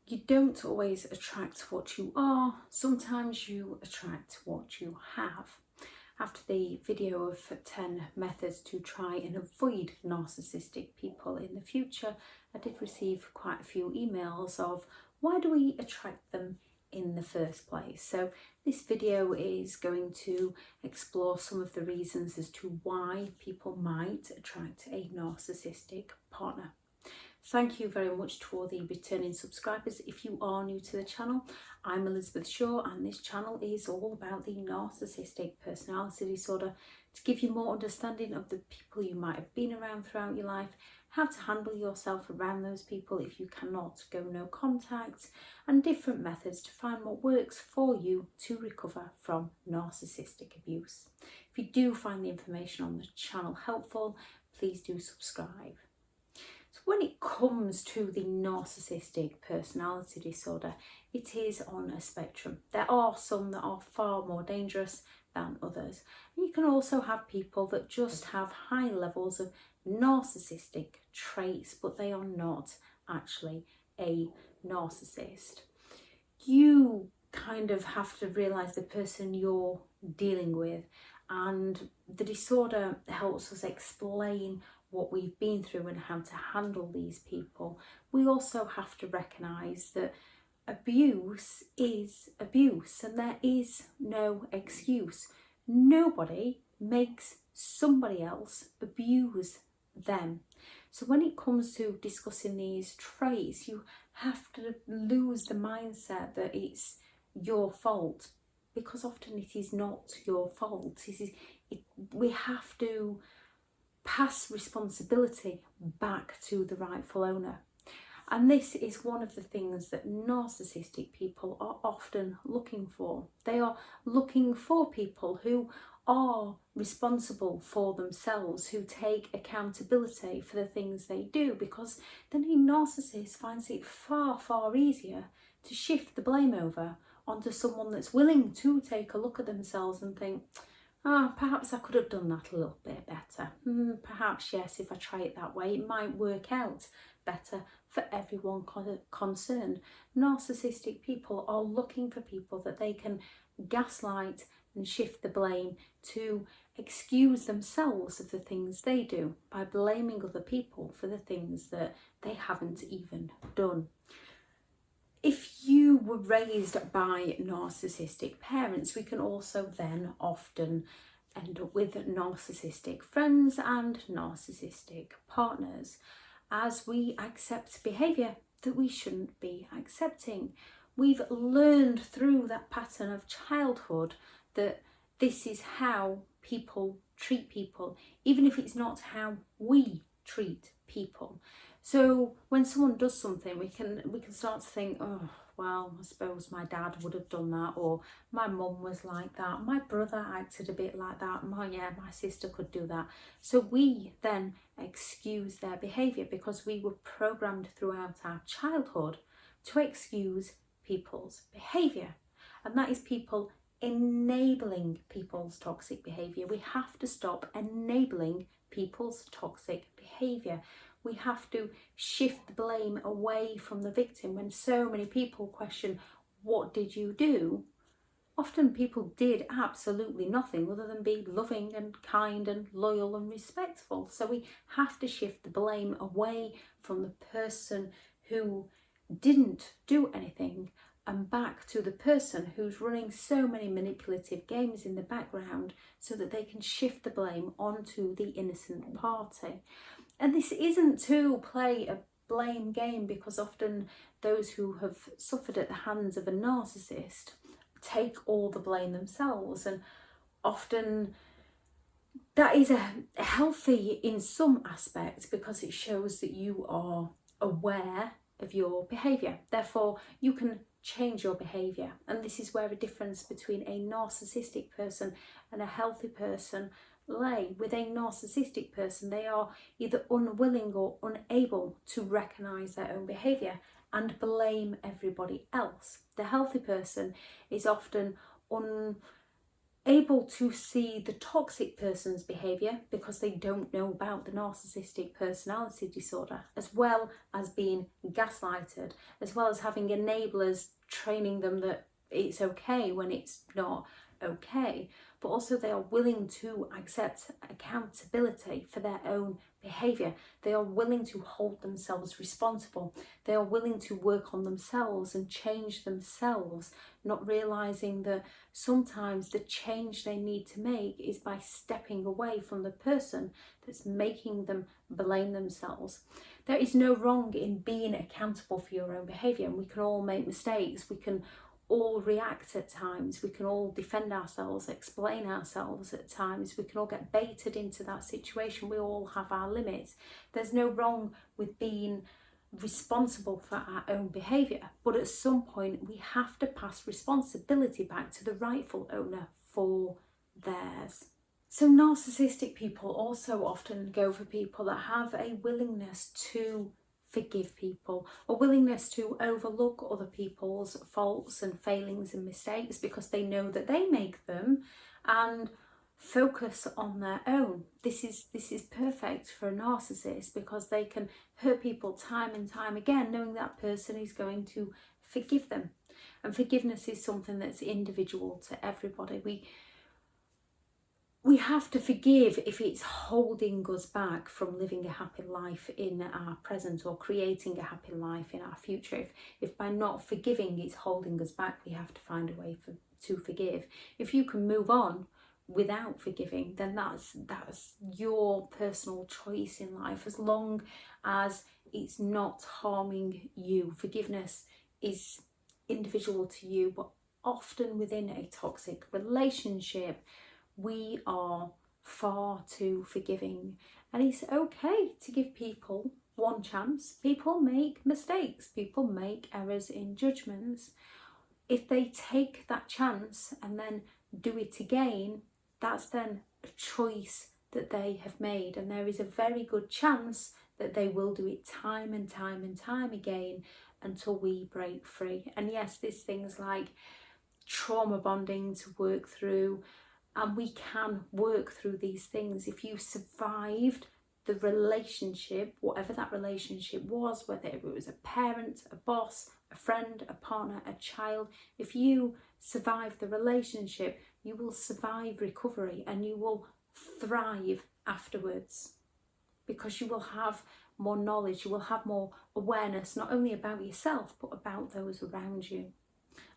You don't always attract what you are, sometimes you attract what you have. After the video of 10 methods to try and avoid narcissistic people in the future, I did receive quite a few emails of why do we attract them in the first place. So this video is going to explore some of the reasons as to why people might attract a narcissistic partner. Thank you very much to all the returning subscribers. If you are new to the channel, I'm Elizabeth Shaw and this channel is all about the narcissistic personality disorder to give you more understanding of the people you might have been around throughout your life, how to handle yourself around those people if you cannot go no contact, and different methods to find what works for you to recover from narcissistic abuse. If you do find the information on the channel helpful, please do subscribe. So when it comes to the narcissistic personality disorder, it is on a spectrum. There are some that are far more dangerous than others. And you can also have people that just have high levels of narcissistic traits, but they are not actually a narcissist. You kind of have to realise the person you're dealing with, and the disorder helps us explain what we've been through and how to handle these people. We also have to recognise that abuse is abuse and there is no excuse. Nobody makes somebody else abuse them. So when it comes to discussing these traits, you have to lose the mindset that it's your fault, because often it is not your fault. We have to pass responsibility back to the rightful owner. And this is one of the things that narcissistic people are often looking for. They are looking for people who are responsible for themselves, who take accountability for the things they do, because then a narcissist finds it far, far easier to shift the blame over onto someone that's willing to take a look at themselves and think, perhaps I could have done that a little bit better. Perhaps, yes, if I try it that way, it might work out better for everyone concerned. Narcissistic people are looking for people that they can gaslight and shift the blame to excuse themselves of the things they do by blaming other people for the things that they haven't even done. If you were raised by narcissistic parents, we can also then often end up with narcissistic friends and narcissistic partners, as we accept behaviour that we shouldn't be accepting. We've learned through that pattern of childhood that this is how people treat people, even if it's not how we treat people. So when someone does something, we can start to think, oh, well, I suppose my dad would have done that, or my mum was like that, my brother acted a bit like that, my sister could do that. So we then excuse their behaviour because we were programmed throughout our childhood to excuse people's behaviour. And that is people enabling people's toxic behaviour. We have to stop enabling people's toxic behaviour. We have to shift the blame away from the victim. When so many people question, what did you do? Often people did absolutely nothing other than be loving and kind and loyal and respectful. So we have to shift the blame away from the person who didn't do anything and back to the person who's running so many manipulative games in the background so that they can shift the blame onto the innocent party. And this isn't to play a blame game, because often those who have suffered at the hands of a narcissist take all the blame themselves, and often that is a healthy in some aspects because it shows that you are aware of your behaviour. Therefore, you can change your behaviour. And this is where a difference between a narcissistic person and a healthy person lay. With a narcissistic person, they are either unwilling or unable to recognise their own behaviour and blame everybody else. The healthy person is often able to see the toxic person's behaviour because they don't know about the narcissistic personality disorder, as well as being gaslighted, as well as having enablers training them that it's okay when it's not okay, but also they are willing to accept accountability for their own behaviour. They are willing to hold themselves responsible. They are willing to work on themselves and change themselves, not realising that sometimes the change they need to make is by stepping away from the person that's making them blame themselves. There is no wrong in being accountable for your own behaviour, and we can all make mistakes. We can all react at times. We can all defend ourselves, explain ourselves at times. We can all get baited into that situation. We all have our limits. There's no wrong with being responsible for our own behaviour, but at some point we have to pass responsibility back to the rightful owner for theirs. So narcissistic people also often go for people that have a willingness to forgive people, a willingness to overlook other people's faults and failings and mistakes because they know that they make them, and focus on their own. This is perfect for a narcissist because they can hurt people time and time again, knowing that person is going to forgive them. And forgiveness is something that's individual to everybody. We have to forgive if it's holding us back from living a happy life in our present or creating a happy life in our future. If by not forgiving it's holding us back, we have to find a way to forgive. If you can move on without forgiving, then that's your personal choice in life, as long as it's not harming you. Forgiveness is individual to you, but often within a toxic relationship we are far too forgiving, and it's okay to give people one chance. People make mistakes, people make errors in judgments. If they take that chance and then do it again, that's then a choice that they have made, and there is a very good chance that they will do it time and time and time again until we break free. And yes, there's things like trauma bonding to work through, and we can work through these things. If you survived the relationship, whatever that relationship was, whether it was a parent, a boss, a friend, a partner, a child, if you survive the relationship, you will survive recovery and you will thrive afterwards, because you will have more knowledge, you will have more awareness, not only about yourself, but about those around you.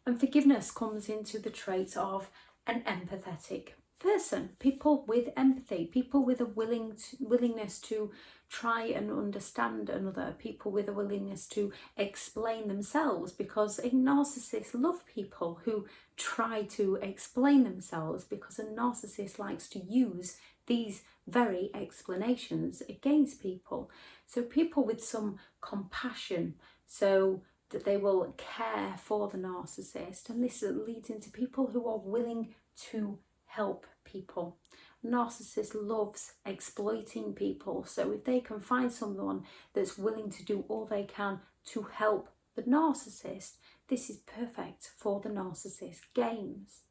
And forgiveness comes into the trait of an empathetic person, people with empathy, people with a willingness to try and understand another, people with a willingness to explain themselves, because a narcissist loves people who try to explain themselves, because a narcissist likes to use these very explanations against people. So people with some compassion, so that they will care for the narcissist, and this leads into people who are willing to help people. Narcissist loves exploiting people, so if they can find someone that's willing to do all they can to help the narcissist, this is perfect for the narcissist games.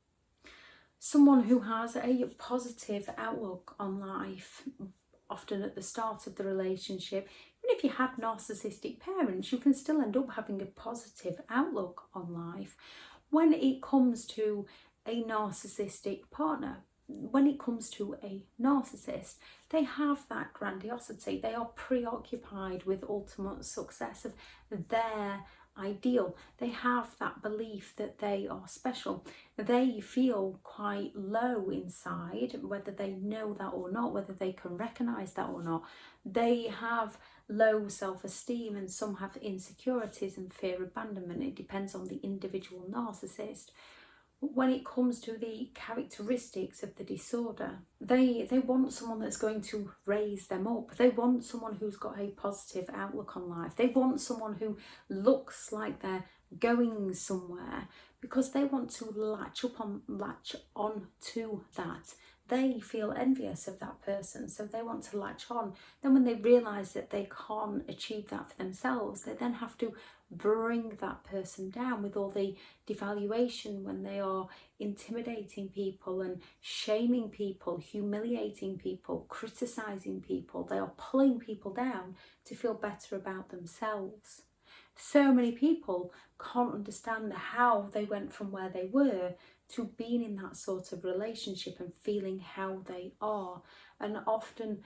Someone who has a positive outlook on life, often at the start of the relationship. Even if you had narcissistic parents, you can still end up having a positive outlook on life. When it comes to a narcissistic partner, when it comes to a narcissist, they have that grandiosity. They are preoccupied with ultimate success of their ideal. They have that belief that they are special. They feel quite low inside, whether they know that or not, whether they can recognize that or not. They have low self-esteem, and some have insecurities and fear of abandonment. It depends on the individual narcissist. When it comes to the characteristics of the disorder, they want someone that's going to raise them up. They want someone who's got a positive outlook on life. They want someone who looks like they're going somewhere, because they want to latch on to that. They feel envious of that person, so they want to latch on. Then when they realise that they can't achieve that for themselves, they then have to bring that person down with all the devaluation, when they are intimidating people and shaming people, humiliating people, criticizing people. They are pulling people down to feel better about themselves. So many people can't understand how they went from where they were to being in that sort of relationship and feeling how they are. And often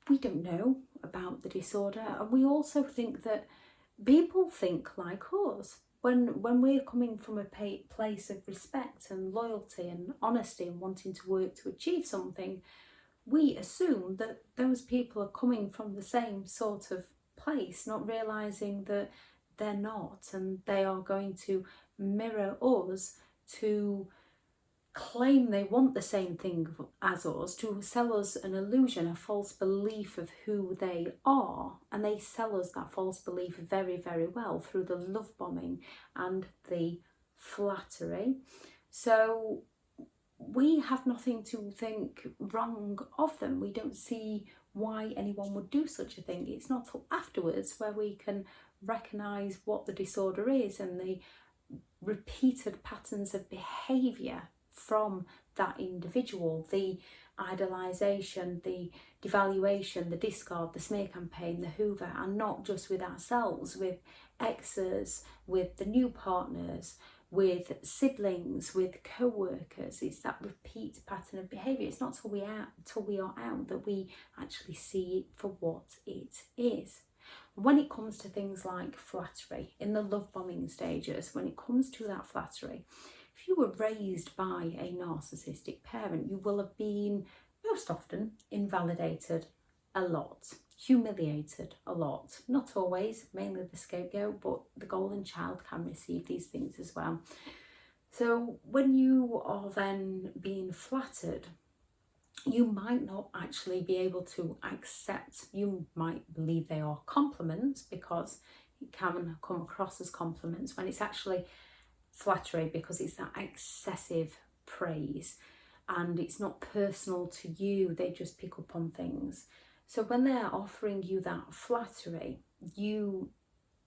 we don't know about the disorder, and we also think that people think like us. When we're coming from a place of respect and loyalty and honesty and wanting to work to achieve something, we assume that those people are coming from the same sort of place, not realising that they're not, and they are going to mirror us to claim they want the same thing as us, to sell us an illusion, a false belief of who they are. And they sell us that false belief very, very well through the love bombing and the flattery. So we have nothing to think wrong of them. We don't see why anyone would do such a thing. It's not till afterwards where we can recognise what the disorder is and the repeated patterns of behaviour from that individual, the idolisation, the devaluation, the discard, the smear campaign, the hoover, and not just with ourselves, with exes, with the new partners, with siblings, with co-workers. It's that repeat pattern of behaviour. It's not till we are out that we actually see it for what it is. When it comes to things like flattery, in the love bombing stages, when it comes to that flattery, if you were raised by a narcissistic parent, you will have been most often invalidated a lot, humiliated a lot. Not always, mainly the scapegoat, but the golden child can receive these things as well. So when you are then being flattered, you might not actually be able to accept, you might believe they are compliments because it can come across as compliments when it's actually flattery, because it's that excessive praise and it's not personal to you. They just pick up on things. So when they're offering you that flattery, you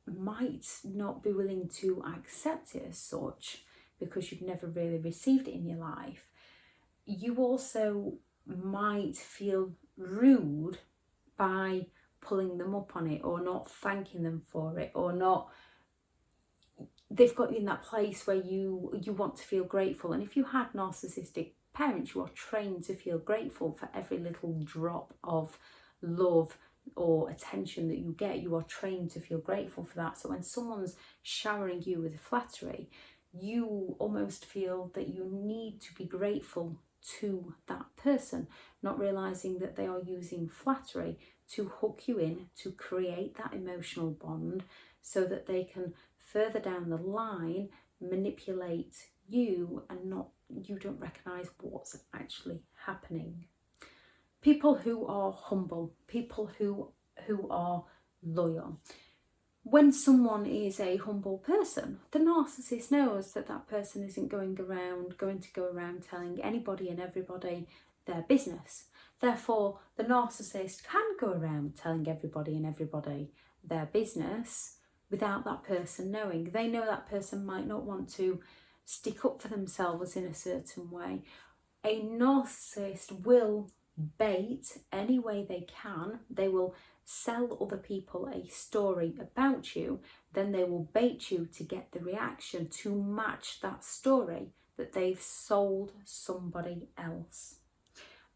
might not be willing to accept it as such because you've never really received it in your life. You also might feel rude by pulling them up on it, or not thanking them for it, or not, they've got you in that place where you want to feel grateful. And if you had narcissistic parents, you are trained to feel grateful for every little drop of love or attention that you get. You are trained to feel grateful for that. So when someone's showering you with flattery, you almost feel that you need to be grateful to that person, not realizing that they are using flattery to hook you in, to create that emotional bond so that they can further down the line manipulate you, and not, you don't recognize what's actually happening. People who are humble, people who are loyal. When someone is a humble person, the narcissist knows that that person isn't going to go around telling anybody and everybody their business. Therefore, the narcissist can go around telling everybody and everybody their business without that person knowing. They know that person might not want to stick up for themselves in a certain way. A narcissist will bait any way they can. They will sell other people a story about you, then they will bait you to get the reaction to match that story that they've sold somebody else.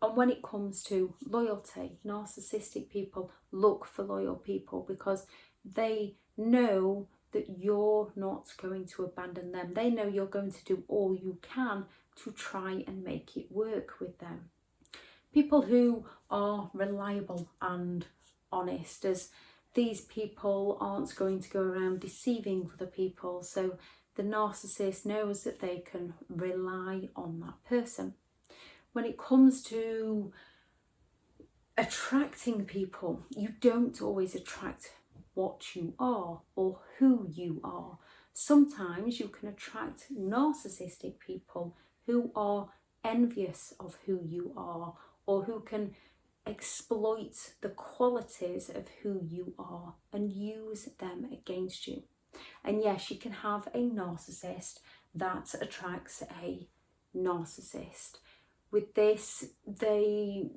And when it comes to loyalty, narcissistic people look for loyal people because they know that you're not going to abandon them. They know you're going to do all you can to try and make it work with them. People who are reliable and honest, as these people aren't going to go around deceiving other people, so the narcissist knows that they can rely on that person. When it comes to attracting people, you don't always attract what you are or who you are. Sometimes you can attract narcissistic people who are envious of who you are, or who can exploit the qualities of who you are and use them against you. And yes, you can have a narcissist that attracts a narcissist. With this, they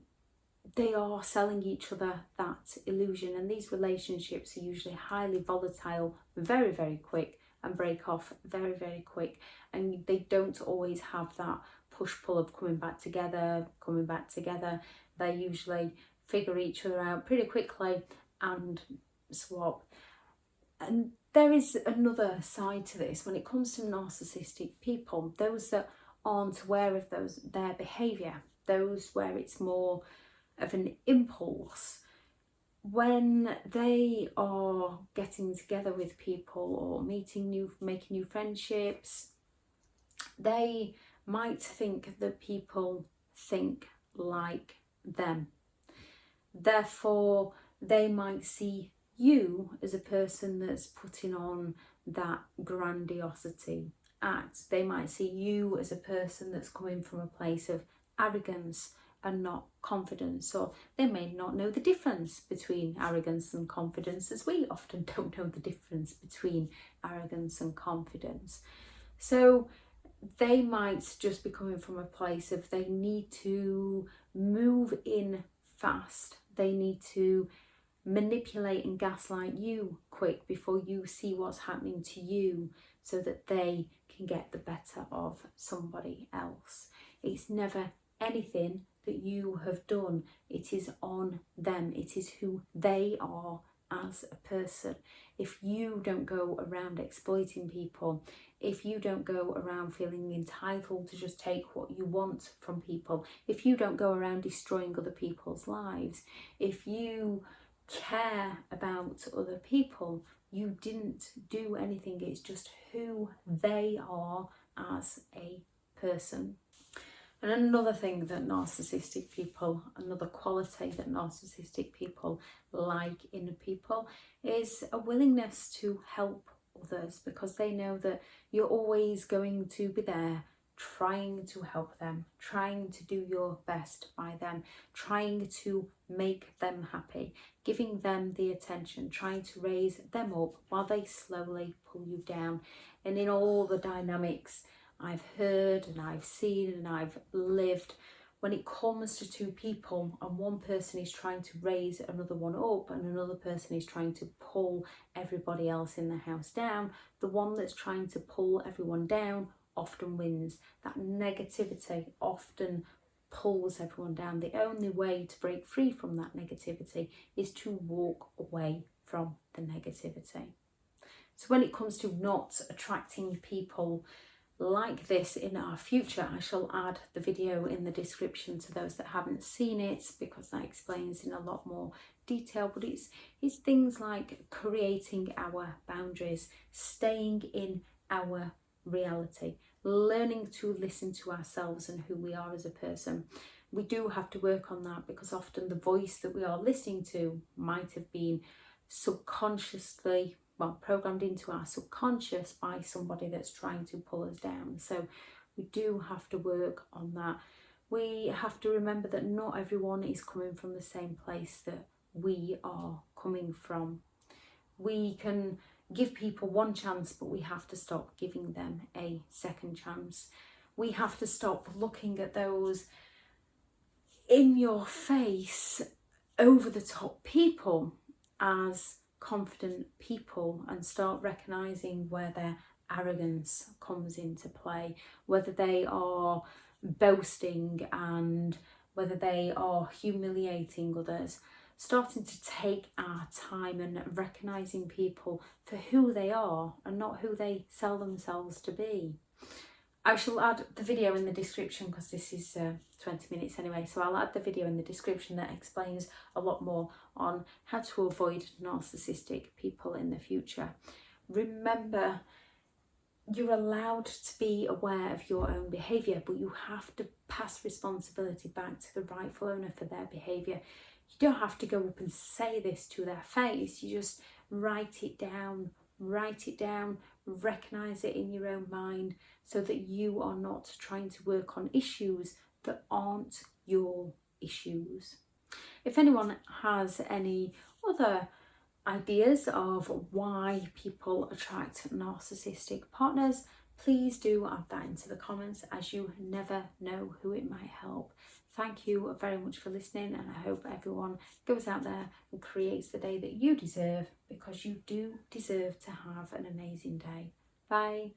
are selling each other that illusion, and these relationships are usually highly volatile, very, very quick, and break off very, very quick, and they don't always have that push-pull of coming back together. They usually figure each other out pretty quickly and swap. And there is another side to this when it comes to narcissistic people, those that aren't aware of their behaviour, those where it's more of an impulse. When they are getting together with people or making new friendships, they might think that people think like them. Therefore, they might see you as a person that's putting on that grandiosity act. They might see you as a person that's coming from a place of arrogance and not confidence, or they may not know the difference between arrogance and confidence, as we often don't know the difference between arrogance and confidence. So they might just be coming from a place of they need to move in fast. They need to manipulate and gaslight you quick before you see what's happening to you, so that they can get the better of somebody else. It's never anything that you have done. It is on them. It is who they are as a person. If you don't go around exploiting people, if you don't go around feeling entitled to just take what you want from people, if you don't go around destroying other people's lives, if you care about other people, you didn't do anything. It's just who they are as a person. And another thing that narcissistic people, another quality that narcissistic people like in people, is a willingness to help others, because they know that you're always going to be there trying to help them, trying to do your best by them, trying to make them happy, giving them the attention, trying to raise them up while they slowly pull you down. And in all the dynamics I've heard and I've seen and I've lived, when it comes to two people and one person is trying to raise another one up and another person is trying to pull everybody else in the house down, the one that's trying to pull everyone down often wins. That negativity often pulls everyone down. The only way to break free from that negativity is to walk away from the negativity. So when it comes to not attracting people like this in our future, I shall add the video in the description to those that haven't seen it, because that explains in a lot more detail. But it's things like creating our boundaries, staying in our reality, learning to listen to ourselves and who we are as a person. We do have to work on that, because often the voice that we are listening to might have been subconsciously programmed into our subconscious by somebody that's trying to pull us down. So we do have to work on that. We have to remember that not everyone is coming from the same place that we are coming from. We can give people one chance, but we have to stop giving them a second chance. We have to stop looking at those in your face, over the top people as confident people, and start recognizing where their arrogance comes into play, whether they are boasting and whether they are humiliating others. Starting to take our time and recognizing people for who they are and not who they sell themselves to be. I shall add the video in the description, because this is 20 minutes anyway, so I'll add the video in the description that explains a lot more on how to avoid narcissistic people in the future. Remember, you're allowed to be aware of your own behaviour, but you have to pass responsibility back to the rightful owner for their behaviour. You don't have to go up and say this to their face. You just write it down, recognise it in your own mind, so that you are not trying to work on issues that aren't your issues. If anyone has any other ideas of why people attract narcissistic partners, please do add that into the comments, as you never know who it might help. Thank you very much for listening, and I hope everyone goes out there and creates the day that you deserve, because you do deserve to have an amazing day. Bye.